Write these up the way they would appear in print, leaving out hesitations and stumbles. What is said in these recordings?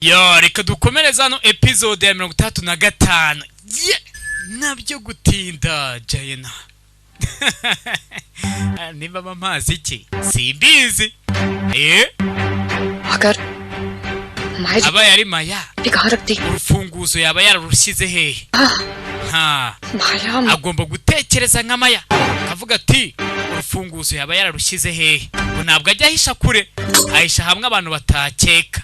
Yo, reka dukomereza hano episode ya 35. Nabyo gutinda Jayena. Niba mamazi iki? Simbizi. Agar Maya aba yari Maya kहाँ रखती? urufunguzo yaba yararushize hehe? Maya agomba gutekereza nka Maya kavuga ati urufunguzo yaba yararushize hehe? Ngo ntabwo ajya ahisha kure, ahisha hamwe abantu batakeka.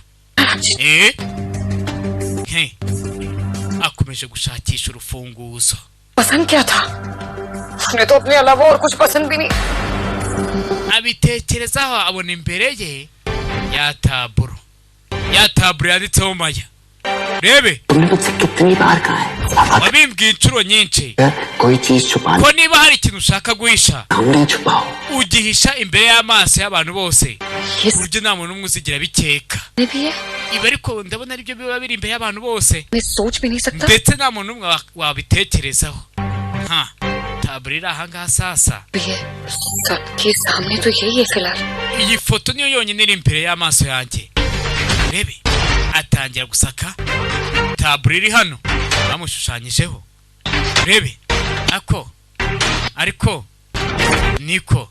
akomeje gushakisha urufunguzo. पसंद क्या था? उसने तो अपने अलावा और कुछ पसंद भी नहीं. abitekerezaho abona imbere ye ya taburo yanditseho Maya. Rebe तुमने मुझसे कितनी बार कहा है wabimbwiye inshuro nyinshi कोई चीज छुपाना ko niba hari ikintu ushaka guhisha हमने छुपाओ ugihisha imbere y'amaso y'abantu bose buryo nta muntu umwe uzigira bikeka. Ibi ariko ndabona aribyo biba biri imbere y'abantu bose ndetse nta muntu umwe wabitekerezaho. taburo iri ahangaha sasa. iyi foto niyo yonyine iri imbere y'amaso yanjye. Rebe atangira gusaka taburo iri hano bamushushanyijeho. Rebe ariko niko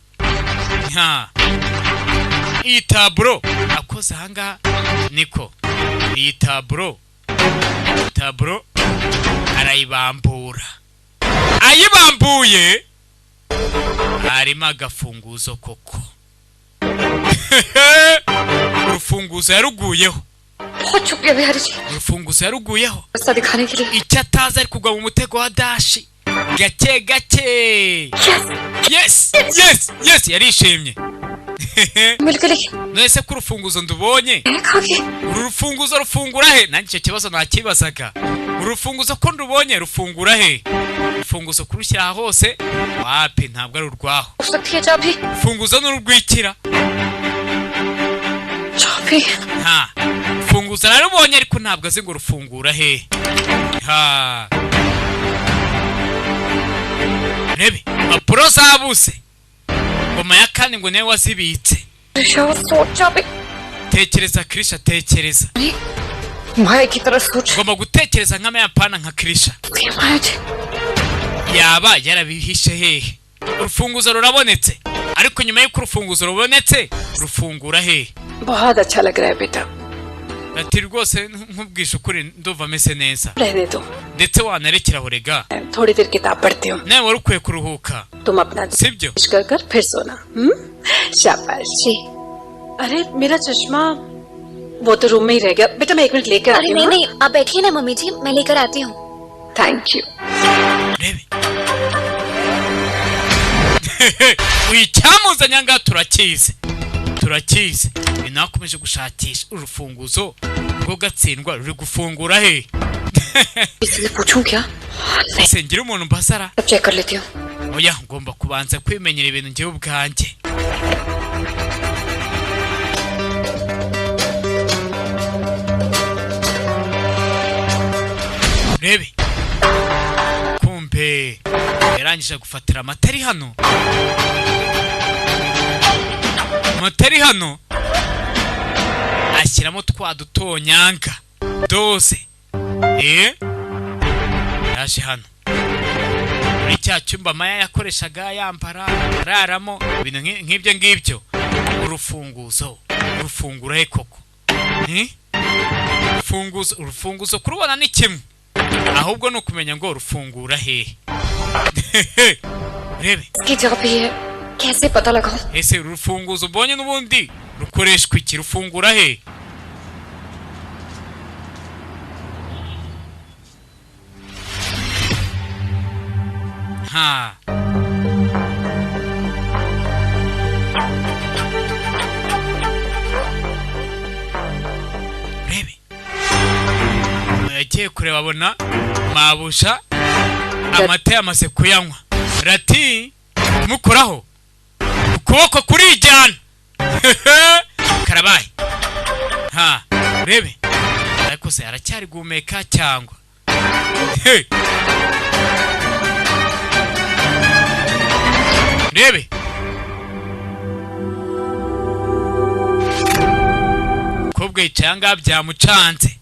iyi taburo akoze ahangaha niko iyi taburo arayibambura. Ayibambuye harimo agafunguzo koko. urufunguzo yaruguyeho. urufunguzo yaruguyeho icyo atazi ari kugwa mu mutego wa Dashi gake. yes yarishimye. Nese ko urufunguzo ndubonye. uru rufunguzo rufungura he? Nanjye icyo kibazo nakibazaga. urufunguzo ko ndubonye rufungura he? urufunguzo kurushyira hose wapi ntabwo ari urwaho. urufunguzo n'urwikira. urufunguzo narubonye ariko ntabwo azi ngo rufungura he. Rebe impapuro zabuse ngoma ya kane ngo niwe wazibitse. tekereza Krisha, tekereza. ngomba gutekereza nk'amayapana nka Krisha. yaba yarabihishe hehe? urufunguzo rurabonetse ariko nyuma y'uko urufunguzo rubonetse rufungura hehe? बहुत अच्छा लग रहा है बेटा. ati rwose nkubwisha ukuri ndumva ameze neza. रहने दो. ndetse wanarekeraho rega. थोड़ी देर किताब पढ़ती हूँ. nawe wari ukwiye kuruhuka. तुम अपना sibyo कर फिर सोना. शाबाश जी. अरे मेरा चश्मा वो तो रूम में ही रह गया. बेटा मैं 1 मिनट लेकर आती हूँ. नहीं आप बैठिए ना मम्मी जी, मैं लेकर आती हूँ. Thank you. wicyamuzanye anga turakize binakomeje gushakisha urufunguzo rwo gatsindwa ruri gufungura he? इसलिए पूछूं क्या? sengira umuntu mbasara. अब चेक कर लेती हूँ. oya ngomba kubanza kwimenyera ibintu ngiye ubwanjye. Rebe kumbe yarangije gufatira amatari hano. ashyiramo twa dutonyanga dose. yaje hano muri cya cyumba Maya yakoreshaga yambara araramo ibintu nk'ibyo ngibyo. urufunguzo rufungura he koko? urufunguzo kurubona ni kimwe ahubwo no kumenya ngo rufungura he. Rebe कैसे पता लगाऊं? ese urufunguzo ubonye n'ubundi rukoreshwa iki? rufungura he? Rebe yagiye kureba abona mabusha amata yamaze kuyanywa. Rati mukoraho ukuboko kurijyana. karabaye. Rebe ariko se aracyari guhumeka cyangwa? Rebe kobwa yicaye ngaha byamucanze.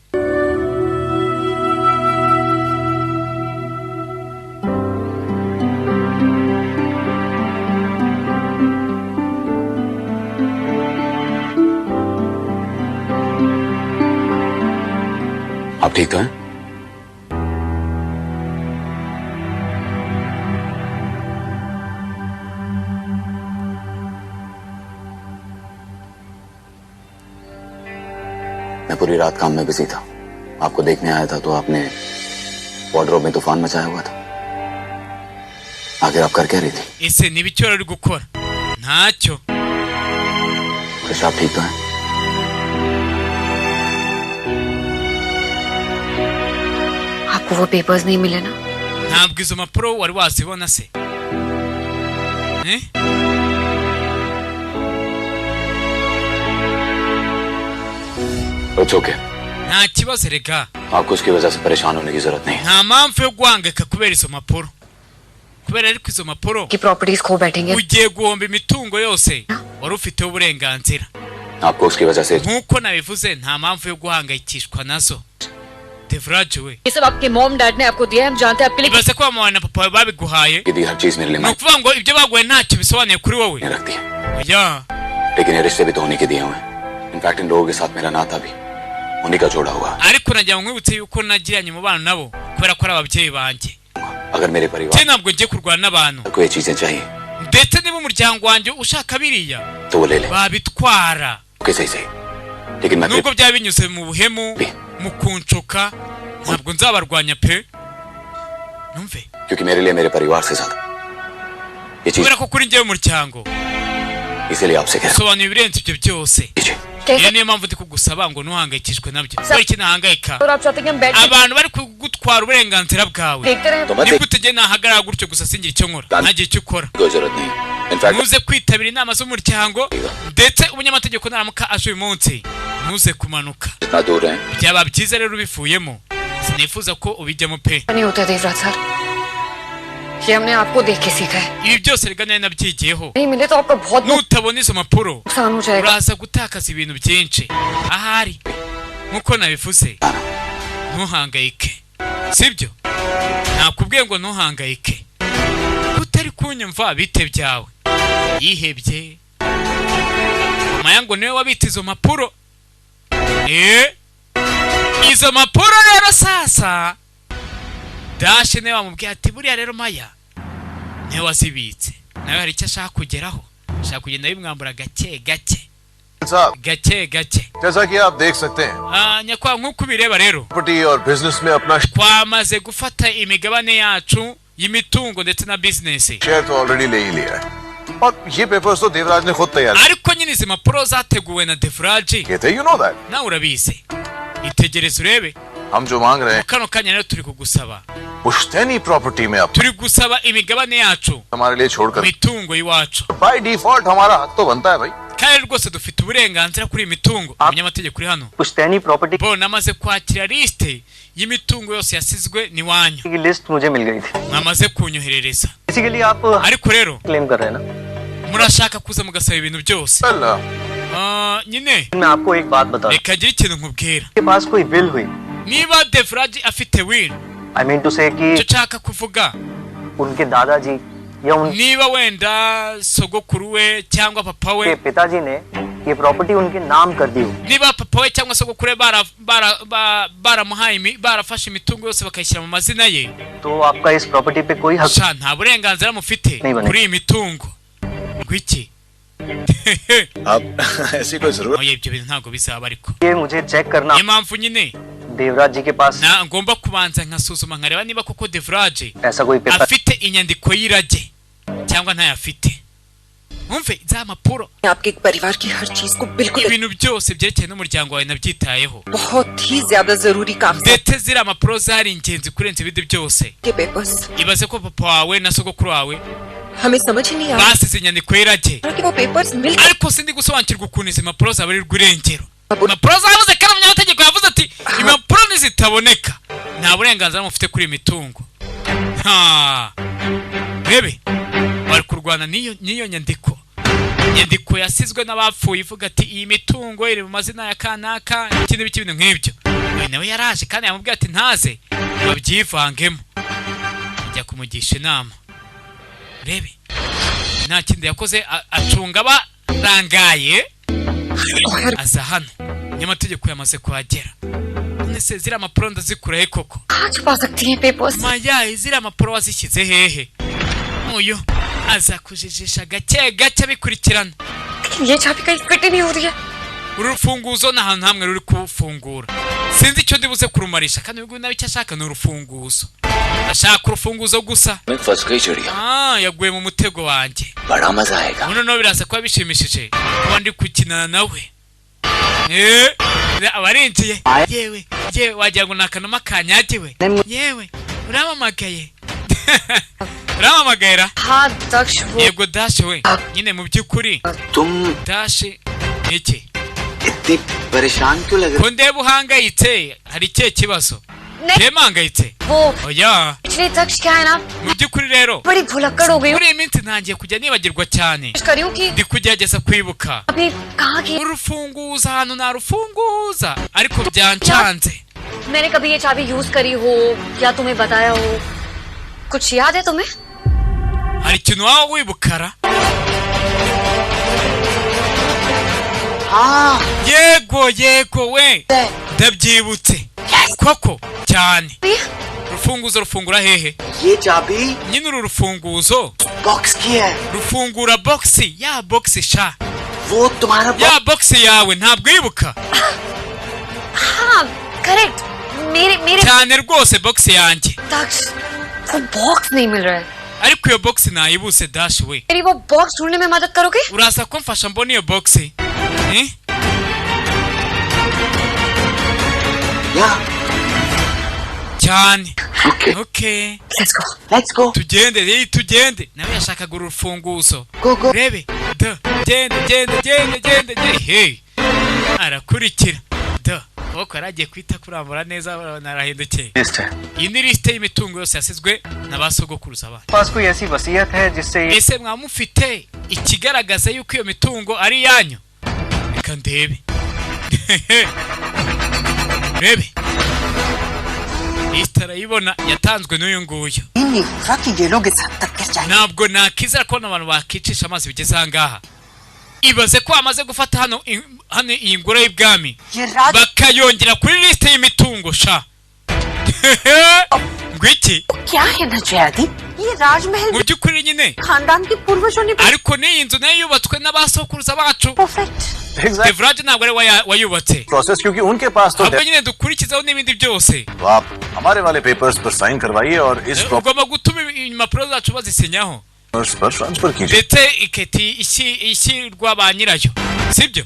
आप ठीक तो हैं? मैं पूरी रात काम में बिजी था, आपको देखने आया था तो आपने वार्डरोब में तूफान मचाया हुआ था। आखिर आप कर क्या रही थी? ese n'ibicyo uri gukora ntacyo Krishna आप ठीक तो हैं? आपको वो पेपर्स नहीं मिले ना? ntabwo izo mpapuro wari wazibona se? It's okay. nta kibazo rega आपको उसकी वजह से परेशान होने की जरूरत नहीं है। nta mpamvu yo guhangayika kubera izo mpapuro, kubera ariko izo mpapuro कि प्रॉपर्टीज खो बैठेंगे। ugiye guhomba imitungo yose wari ufiteho uburenganzira। आपको उसकी वजह से nk'uko nabivuze nta mpamvu yo guhangayikishwa nazo। Devraj we ये सब आपके मॉम डैड ने आपको दिया है, हम जानते हैं आपके लिए ibaze ko mama na papa babiguhaye, दी हर चीज मेरे लिए ni ukuvuga ngo ibyo baguhaye ntacyo bisobanuye kuri wowe। मैंने रख दी है, oya लेकिन ये रिश्ते भी तो उन्हीं के दिए हुए हैं। इनफैक्ट इन लोगों के साथ मेरा नाता भी उन्हीं का जोड़ा हुआ। ariko nagira ngo nkwibutse yuko nagiranye umubano nabo kubera ko ari ababyeyi banjye। अगर मेरे परिवार ntabwo ngiye kurwana n'abantu, को ये चीजें चाहिए ndetse niba umuryango wanjye ushaka biriya तो वो ले ले। babitwara, ओके सही सही, लेकिन मैं nubwo byaba binyuze mu buhemu mu kunshuka ntabwo nzabarwanya pe, numve, क्योंकि मेरे लिए मेरे परिवार से ज्यादा ये चीज, kubera ko kuri njyewe umuryango इसीलिए आपसे कह रहा usobanuye ibirenze ibyo byose। हूं। iyo niyo mpamvu ndi kugusaba ngo ntuhangayikishwe nabyo। kubera iki nahangayika? और आप चाहते हैं कि हम बैठ abantu bari kugutwara uburenganzira bwawe, देखते रहे। तो मैं niba utegeye nahagarara gutyo gusa singira icyo nkora, ntagire icyo ukora। कोई जरूरत नहीं। In fact ntuze kwitabira inama z'umuryango, ndetse umunyamategeko naramuka aje uyu munsi ntuze kumanuka, जितना दूर रहें byaba byiza rero ubivuyemo, sinifuza ko ubijyamo pe। नहीं होता देवराज सर, ये हमने आपको देख के सीखा है। ibi byose rega nari nabyigiyeho, नहीं मिले तो आपका बहुत nutabona izo mpapuro नुकसान हो जाएगा। uraza gutakaza ibintu byinshi। ahari nkuko nabivuze ntuhangayike, sibyo? nakubwiye ngo ntuhangayike, utari kunyumva bite byawe yihebye maya ngo niwe wabita izo mpapuro. izo mpapuro rero sasa Dashe niwe wamubwiye ati buriya rero Maya niwe wazibitse, nawe hari icyo ashaka kugeraho, ashaka kugenda bimwambura gake gake gake gake। जैसा कि आप देख सकते हैं nyakwa nk'uko ubireba rero property और बिजनेस में अपना twamaze gufata imigabane yacu y'imitungo ndetse na business, share तो ऑलरेडी ले ही लिया है और ये पेपर्स तो देवराज ने खुद तैयार ariko nyine izi mpapuro zateguwe na Devraj, किए थे। You know that nawe urabizi। itegereze urebe हम जो मांग रहे हैं kano kanya rero turi kugusaba, पुश्तैनी प्रॉपर्टी में अब turi gusaba imigabane yacu हमारे लिए छोड़कर mitungo y'iwacu, बाय डिफॉल्ट हमारा हक तो बनता है भाई। kandi rwose dufite uburenganzira kuri iyi mitungo। umunyamategeko uri hano पुश्तैनी property bo namaze kwakira liste y'imitungo yose yasizwe n'iwanyu, की लिस्ट मुझे मिल गई थी, mwamaze kunyoherereza, इसी के लिए आप ariko rero क्लेम कर रहे हैं ना। murashaka kuza mugasaba ibintu byose। nyine मैं आपको एक बात बता दूं, reka agire ikintu nkubwira, के पास कोई विल हुई, niba Devraj afite will, I mean to say कि icyo nshaka kuvuga उनके दादाजी या उनके niba wenda sogokuru we cyangwa papa we, पिताजी ने ये प्रॉपर्टी उनके नाम कर दी हो, niba papa we cyangwa sogokuru we baramuhaye barafashe imitungo yose bakayishyira mu mazina ye, तो आपका इस प्रॉपर्टी पे कोई हक sha nta burenganzira mufite नहीं बने। kuri iyi mitungo। Gwiki अब ऐसी कोई जरूरत oya ibyo bintu ntabwo bizaba, ariko ये मुझे चेक करना niyo mpamvu nyine देवराज जी के पास ngomba kubanza nkasuzuma nkareba niba koko Devraj ऐसा कोई paper afite inyandiko y'irage cyangwa ntayafite। mwumve za mpapuro, आपके परिवार की हर चीज को बिल्कुल ibintu byose byerekeye n'umuryango wawe nabyitayeho, बहुत ही ज्यादा जरूरी काम ndetse ziriya mpapuro zari ingenzi kurenza ibindi byose। के papers ibaze ko papa wawe na sogokuru wawe हमें समझ ही नहीं आ basize inyandiko y'irage, रहा कि वो पेपर्स मिल ariko sindi gusobanukirwa ukuntu izi mpapuro zabarirwa irengero। impapuro zabuze kandi umunyamategeko yavuze ati impapuro nizitaboneka nta burenganzira mufite kuri iyi mitungo। bebe bari kurwana n'iyo nyandiko, inyandiko yasizwe n'abapfuye ivuga ati iyi mitungo iri mu mazina ya kanaka n'ikindi bintu nk'ibyo. uyu nawe yaraje kandi yamubwiye ati ntaze babyivangemo, ajya kumugisha inama. rebe nta kindi yakoze, acunga abarangaye aza hano nyamategeko yamaze kuhagera. None se ziriya mpapuro ndazikurahe koko? कहाँ छुपा सकती हैं papers? Maya, ziriya mpapuro wazishyize hehe? Uyu azakujijisha gake gake abikurikirana. लेकिन ये चाबी कहीं फिट ही नहीं हो रही है. Uru rufunguzo nta hantu hamwe ruri kufungura. Sinzi icyo ndibuze kurumarisha kandi uyu nawe icyo ashaka ni urufunguzo. Ashaka urufunguzo gusa. मैं फंस गई चिड़िया yaguye mu mutego wanjye. बड़ा मजा आएगा Noneho biraza kuba bishimishije kuba ndi kukinana nawe. Abarinjiye yewe wagira ngo ni akanuma kanyagiwe. Yewe uramamagaye. Uramamagayera? हाँ दक्ष वो. Yego Dash we nyine mu by'ukuri तुम Dash iki इतनी परेशान क्यों लग ko ndeba uhangayitse hari ikihe kibazo? Mpangayitse वो oya पिछले दक्ष क्या है ना mu by'ukuri rero बड़ी भुलक्कड़ हो गई हूँ. muri iyi minsi ntangiye kujya nibagirwa cyane कोशिश करी हूँ कि ndi kugerageza kwibuka अभी कहाँ की. urufunguza ahantu narufunguza ariko byancanze. मैंने कभी ये चाबी यूज करी हो या तुम्हें बताया हो, कुछ याद है तुम्हें? hari ikintu waba wibukara? हाँ yego we ndabyibutse koko cyane. Urufunguzo rufungura hehe? ये चाबी nyine uru rufunguzo बॉक्स की है rufungura boxi ya boxi sha वो तुम्हारा ya boxi yawe ntabwo wibuka? हाँ करेक्ट. मेरे cyane rwose boxi yanjye दक्ष वो बॉक्स नहीं मिल रहा है. ariko iyo boxi nayibuse Dash we मेरी वो बॉक्स ढूंढने में मदद करोगे? uraza kumfasha mbona iyo boxi या cyane. Okay. Let's go. tugende nawe yashakaga urufunguzo. Go. Rebe gende hey arakurikira koko aragiye kwita kurambura neza narahindukeye. Iyi ni liste y'imitungo yose yasizwe na basogokuruza abana. पास कोई ऐसी वसीयत है जिससे ese mwamufite ikigaragaza yuko iyo mitungo ari yanyu? Reka ndebe. Rebe liste arayibona yatanzwe n'uyu nguyu. Ntabwo nakizera ko abantu bakicisha amazi bigeze ahangaha. Ibaze ko amaze gufata hano iyi ngoro y'ibwami bakayongera kuri liste y'imitungo sha. Ngwiki क्या है नजयादी? ये राजमहल mu by'ukuri nyine खानदान के पूर्वजों ने ariko n'iyi nzu nayo yubatswe n'abasokuruza bacu. Perfect. Devraj ntabwo ari wayubatse. Process क्योंकि उनके पास तो ahubwo nyine dukurikizaho n'ibindi byose. तो आप हमारे वाले पेपर्स पर साइन करवाइए और इस ugomba gutuma impapuro zacu bazisinyaho papers पर ट्रांसफर कीजिए. ndetse iketi ishyirwa ba nyirayo sibyo?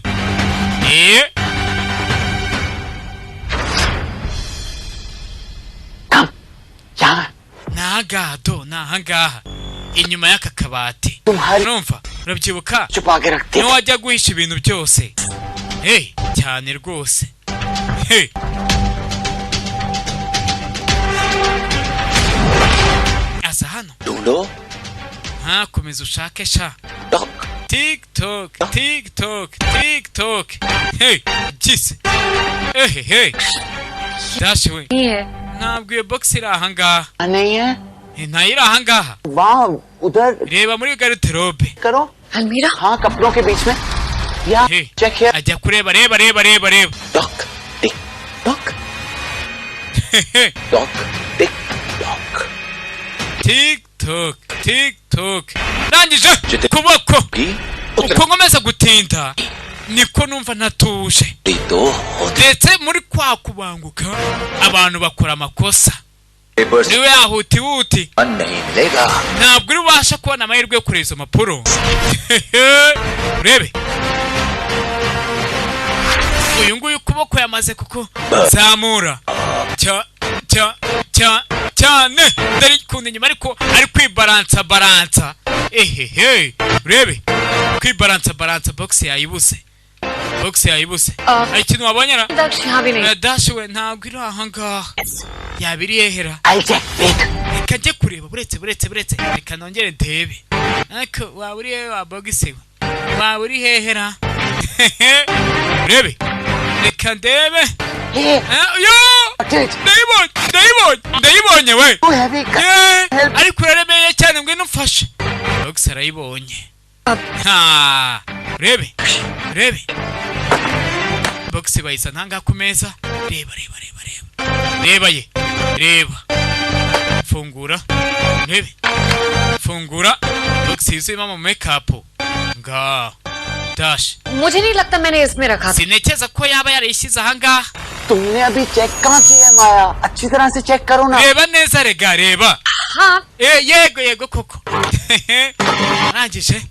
nagado nahangaha inyuma y'aka kabati. urumva urabyibuka niyo wajya guhisha ibintu byose. cyane rwose. aza hano komeza ushake sha. TikTok gise Dash we ntabwo iyo box iri ahangaha. ntayo iri ahangaha. reba muri garderobe. अलमीरा हाँ कपड़ों के बीच में या चेक है ajya kureba reba tock tick tock tock tick tock TikTok rangije kuboko uko nkomeza gutinda niko numva natuje. ndetse muri kwa kubanguka abantu bakora amakosa niwe yahutihuti ntabwo uri ubasha kubona amahirwe yo kureba izo mpapuro. urebe uyu nguyu ukuboko yamaze kuko zamura cyane ndari kunda inyuma ariko ari kwibaransa urebe kwibaransa box yayibuze hari ikintu wabonye na Dash we ntabwo iri ahangaha yaba iri hehera. reka njye kureba buretse reka nongere ndebe ariko waba uri hehe wa box we waba uri hehera. urebe reka ndebe. ndayibonye we ariko uraremeye cyane ngwino umfashe. box arayibonye. urebe box bayisa ntanga ku meza. Reba reba ye. Reba. Fungura. Ntebe. Fungura. Box yuzuyemo mu makeup. Nga. Dash. मुझे नहीं लगता मैंने इसमें रखा. Sinekeza ko yaba yarishyize aha ngaha. तुमने अभी चेक कहाँ किया है माया? अच्छी तरह से चेक करो ना. Reba neza rega reba. हाँ. Yego koko. Arangije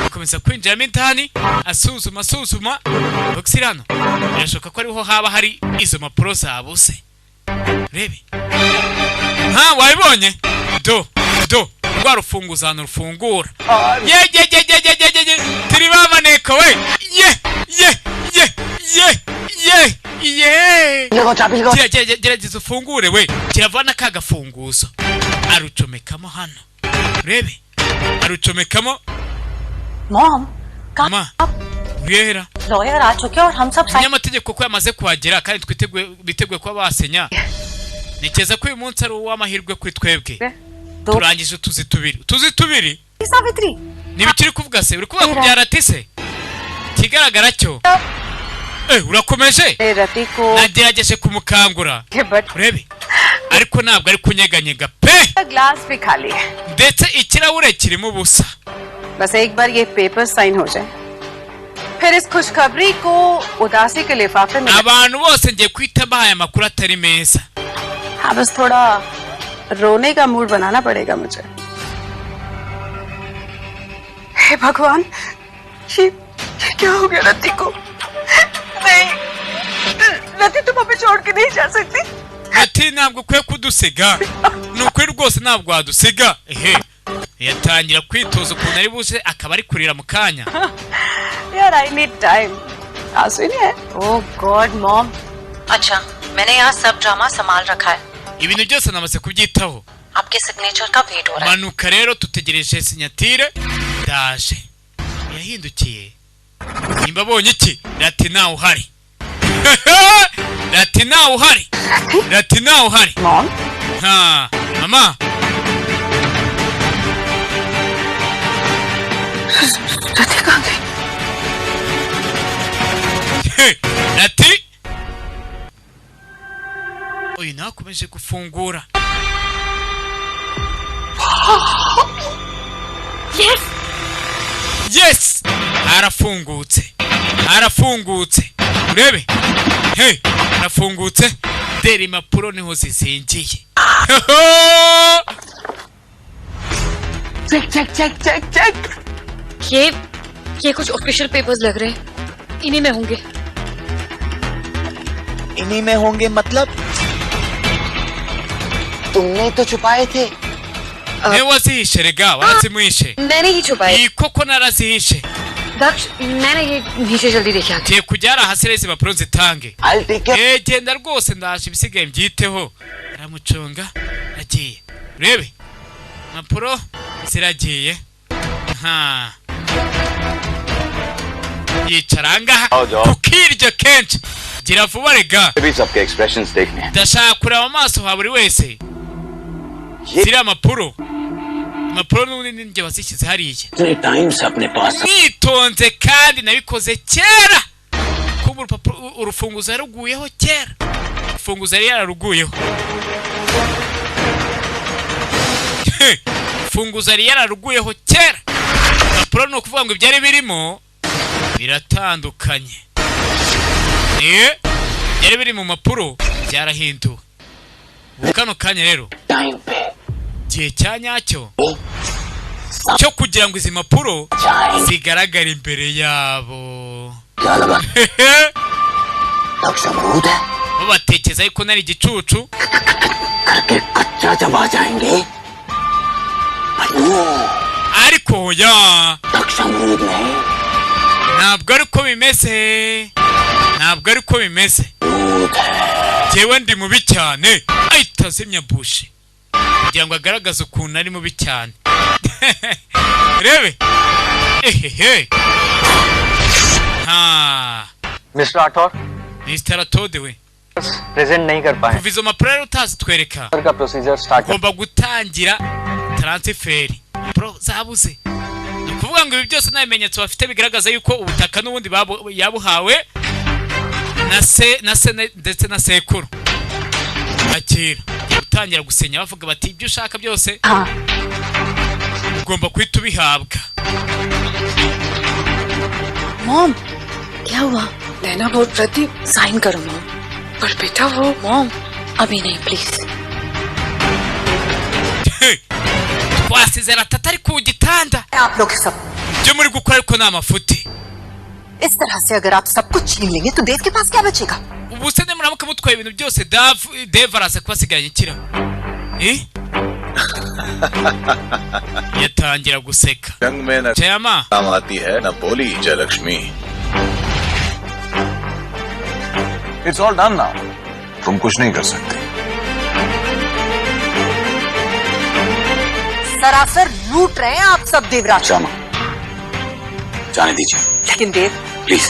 akomeza kwinjiramo indani asuzuma box irano. Birashoboka ko ariho haba hari izo mapuro zabuse. Rebe. Ha wabibonye? Do. Rwa rufunguzo hano rufungura. Ye. Turi bamaneko we. Ye. Gerageza ufungure we. Kiravana kagafunguzo. Arucomekamo hano. Rebe. Arucomekamo. Mom, Mama. Urihera. lawyer आ चुके और हम सब Umunyamategeko ko yamaze kuhagera kandi biteguye kuba basenya. Nikeza ko uyu munsi ari uw'amahirwe kuri twebwe. Turangije tuzi tubiri. Savitri. Nibikiri kuvuga se uri kuvuga kubyara tise. Kigaragara cyo. Urakomeje? Rati ko nagerageje kumukangura. Urebe. Ariko ntabwo ari kunyeganyega pe. Glass भी खाली है. Ndetse ikirahure kirimo ubusa. बस एक बार ये paper sign हो जाए. फिर इस खुशखबरी को उदासी के लिफाफे में. Abantu bose ngiye kwita bahaye amakuru atari meza. हाँ बस थोड़ा रोने का मूड बनाना पड़ेगा मुझे. हे भगवान, ये क्या हो गया रति को? नहीं, रति तुम हमें छोड़ के नहीं जा सकती. Ati ntabwo kwe kudusiga. Nukuri rwose ntabwo wadusiga. Yatangira kwitoza ukuntu ari buze akaba ari kurira mu kanya. यार I need time. आंसू नहीं है? Oh God, Mom. अच्छा, मैंने यहाँ सब ड्रामा संभाल रखा है. Ibintu byose namaze kubyitaho. आपके सिग्नेचर का वेट हो रहा है. Manuka rero tutegereje sinyatire. Daje. Yahindukiye. Nimba abonye iki? Rati nawe uhari. Rati nawe uhari. Mom? Ha, mama. रति कहाँ गई? Rati. Oya nakomeje gufungura. Yes. Arafungutse. Urebe. Arafungutse. Deri impapuro niho zizingiye. Check. ये कुछ official papers लग रहे हैं. इन्हीं में होंगे मतलब तुमने तो छुपाए थे. Wazihishe rega warazimuhishe. मैंने ही छुपाए. Iyi koko narazihishe. दक्ष मैंने ये नीचे जल्दी देखा. Giye kujyara hasi rezi impapuro zitange. I'll take it. Genda rwose ndaje ibisigaye mbyiteho. Aramucunga agiye. Urebe. Impapuro ziragiye. Ha. Yicara ngaha kukiryo kenshi. Gira vuba rega. अभी सबके expressions देखने हैं. Ndashaka kureba amaso ha buri wese. Zira impapuro n'ubundi ninjye wazishyize hariya. इतने टाइम से अपने पास. Nitonze kandi nabikoze kera. Kuba urupapuro urufunguzo yaruguyeho kera. Urufunguzo yari yararuguyeho. Urufunguzo yari yararuguyeho kera. Urupapuro ni ukuvuga ngo ibyari birimo biratandukanye. Byari biri mu mapuro byarahinduwe. Kano kanya rero gihe cyanyacyo cyo kugira ngo izi mapuro zigaragara imbere yabo. Babatekereza yuko nari igicucu. Ariko hoya ntabwo ariko bimeze. Jewe ndi mubi cyane. Ahita azimya bushi kugira ngo agaragaze ukuntu ari mubi cyane. Rebe. Mr. Rathore, Mr. Rathore we present नहीं कर पाए. kuva izo mapuro rero utazitwereka का procedure start ugomba gutangira transferi. Pro zabuze. Ni ukuvuga ngo ibi byose nta bimenyetso bafite bigaragaza yuko ubutaka n'ubundi yabuhawe na se ndetse na sekuru akira gutangira gusenya bavuga bati ibyo ushaka byose ugomba kwita ubihabwa. Mom क्या हुआ? नैना बोल रही थी साइन करो मॉम, पर बेटा वो मॉम अभी नहीं please. twasezera tatari ku gitanda आप लोग सब byo muri gukora ariko nta mafuti. इस तरह से अगर आप सब कुछ छीन लेंगे तो देव के पास क्या बचेगा? ubu se muramuka mutwaye ibintu byose Dave araza kubasigaranye ikira. yatangira guseka. जंग में न Jayama काम आती है न बोली Jayalakshmi. It's all done now. तुम कुछ नहीं कर सकते. सरासर लूट रहे हैं आप सब देवराज. श्यामा जाने दीजिए लेकिन देव प्लीज.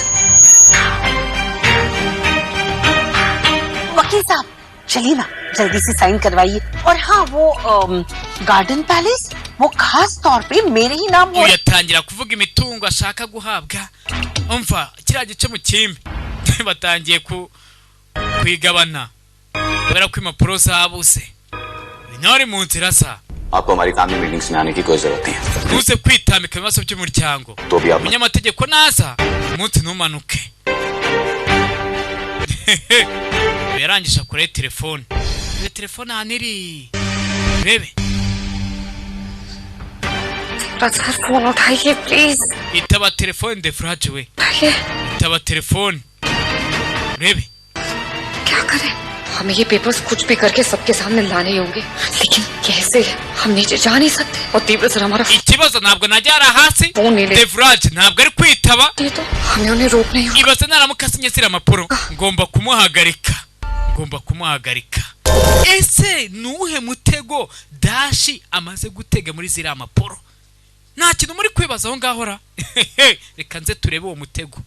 वकील साहब चलिए ना जल्दी से साइन करवाइए. और हाँ वो गार्डन पैलेस वो खास तौर पे मेरे ही नाम हो. yatangira kuvuga imitungo ashaka guhabwa. umva kiriya gice mu kimbi batangiye kwigabana kubera ko impapuro zabuze. Intore mu nzira sa आपको हमारी फैमिली मीटिंग्स में आने की कोई जरूरत नहीं है. uze kwitambika ibibazo by'umuryango. तो भी आप umunyamategeko naza umunsi ntumanuke. yarangije kure telefone. Iyo telefone haniri rebe sir phone उठाइए please. itaba telefone Devraj we उठाइए. itaba telefone rebe. क्या करें? हमें ये पेपर्स कुछ भी करके सबके सामने लाने ही होंगे, लेकिन कैसे? हम नीचे जा नहीं सकते और तीव्र सर हमारा ikibazo ntabwo najyara hasi. Phone नहीं ले. Devraj ntabwo ari kwitaba. ये तो हमें उन्हें रोकना ही होगा. ibaze naramuka asinyesira amapuro ngomba kumuhagarika. ese nuhe mutego Dashi amaze gutega muri ziriya mapuro? nta kintu muri kwibaza aho ngaho ra. reka nze turebe uwo mutego.